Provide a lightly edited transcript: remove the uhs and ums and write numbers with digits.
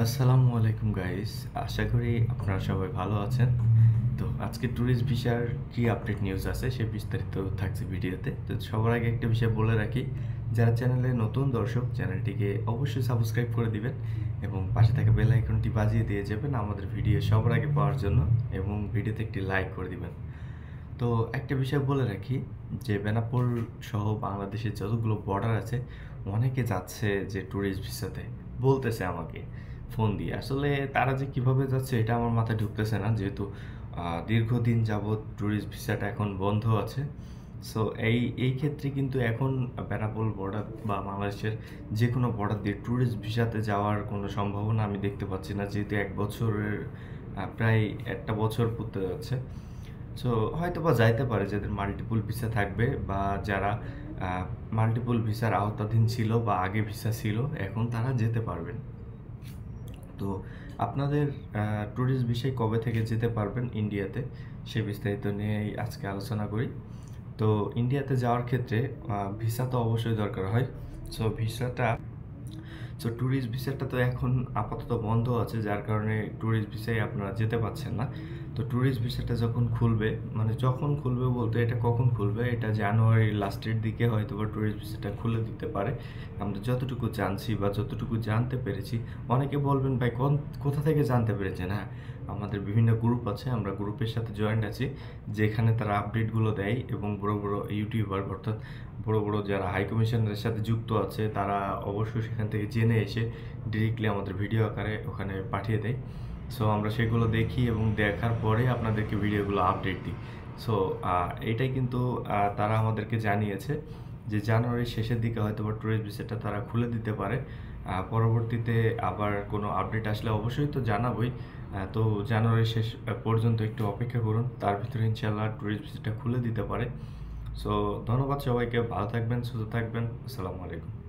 আসসালামু আলাইকুম গাইস। আশা করি আপনারা সবাই ভালো আছেন। তো আজকে ট্যুরিস্ট ভিসার কি আপডেট নিউজ আছে সে বিস্তারিত থাকছে ভিডিওতে। তো সবার আগে একটা বিষয় বলে রাখি, যারা চ্যানেলে নতুন দর্শক চ্যানেলটিকে অবশ্যই সাবস্ক্রাইব করে দিবেন এবং পাশে থাকা বেল আইকনটি বাজিয়ে দিয়ে যাবেন আমাদের ভিডিও সবার আগে পাওয়ার জন্য এবং ভিডিওতে একটি লাইক করে দিবেন। তো একটা বিষয় বলে রাখি যে বেনাপোল সহ বাংলাদেশের যতগুলো বর্ডার আছে অনেকে যাচ্ছে যে ট্যুরিস্ট ভিসাতে, বলতেছে আমাকে ফোন দিয়ে। আসলে তারা যে কিভাবে যাচ্ছে এটা আমার মাথায় ঢুকতেছে না, যেহেতু দীর্ঘদিন যাবৎ ট্যুরিস্ট ভিসাটা এখন বন্ধ আছে। সো এই ক্ষেত্রে কিন্তু এখন বেনাপোল বর্ডার বা বাংলাদেশের যে কোনো বর্ডার দিয়ে ট্যুরিস্ট ভিসাতে যাওয়ার কোনো সম্ভাবনা আমি দেখতে পাচ্ছি না, যেহেতু এক বছরের প্রায় একটা বছর পড়তে যাচ্ছে। সো হয়তোবা যাইতে পারে যাদের মাল্টিপল ভিসা থাকবে বা যারা মাল্টিপল ভিসার আওতাধীন ছিল বা আগে ভিসা ছিল, এখন তারা যেতে পারবেন। তো আপনাদের ট্যুরিস্ট ভিসায় কবে থেকে যেতে পারবেন ইন্ডিয়াতে, সে বিস্তারিত নিয়েই আজকে আলোচনা করি। তো ইন্ডিয়াতে যাওয়ার ক্ষেত্রে ভিসা তো অবশ্যই দরকার হয়। সো ট্যুরিস্ট ভিসাটা তো এখন আপাতত বন্ধ আছে, যার কারণে ট্যুরিস্ট ভিসায় আপনারা যেতে পারছেন না। তো ট্যুরিস্ট ভিসাটা যখন খুলবে, মানে যখন খুলবে বলতে এটা কখন খুলবে, এটা জানুয়ারির লাস্টের দিকে হয়তো বা ট্যুরিস্ট ভিসাটা খুলে দিতে পারে। আমরা যতটুকু জানছি বা যতটুকু জানতে পেরেছি, অনেকে বলবেন ভাই কোথা থেকে জানতে পেরেছেন? হ্যাঁ, আমাদের বিভিন্ন গ্রুপ আছে, আমরা গ্রুপের সাথে জয়েন্ট আছি, যেখানে তারা আপডেটগুলো দেয় এবং বড় বড় ইউটিউবার অর্থাৎ বড় বড় যারা হাই কমিশনের সাথে যুক্ত আছে তারা অবশ্যই সেখান থেকে জেনে এসে ডিরেক্টলি আমাদের ভিডিও আকারে ওখানে পাঠিয়ে দেয়। সো আমরা সেগুলো দেখি এবং দেখার পরে আপনাদেরকে ভিডিওগুলো আপডেট দিই। সো এটাই কিন্তু তারা আমাদেরকে জানিয়েছে যে জানুয়ারির শেষের দিকে হয়তো বা ট্যুরিস্ট ভিসাটা তারা খুলে দিতে পারে। পরবর্তীতে আবার কোনো আপডেট আসলে অবশ্যই তো জানাবোই। তো জানুয়ারির শেষ পর্যন্ত একটু অপেক্ষা করুন, তার ভিতরে ইনশাআল্লাহ ট্যুরিস্ট ভিসাটা খুলে দিতে পারে। সো ধন্যবাদ সবাইকে, ভালো থাকবেন, সুস্থ থাকবেন। আসসালামু আলাইকুম।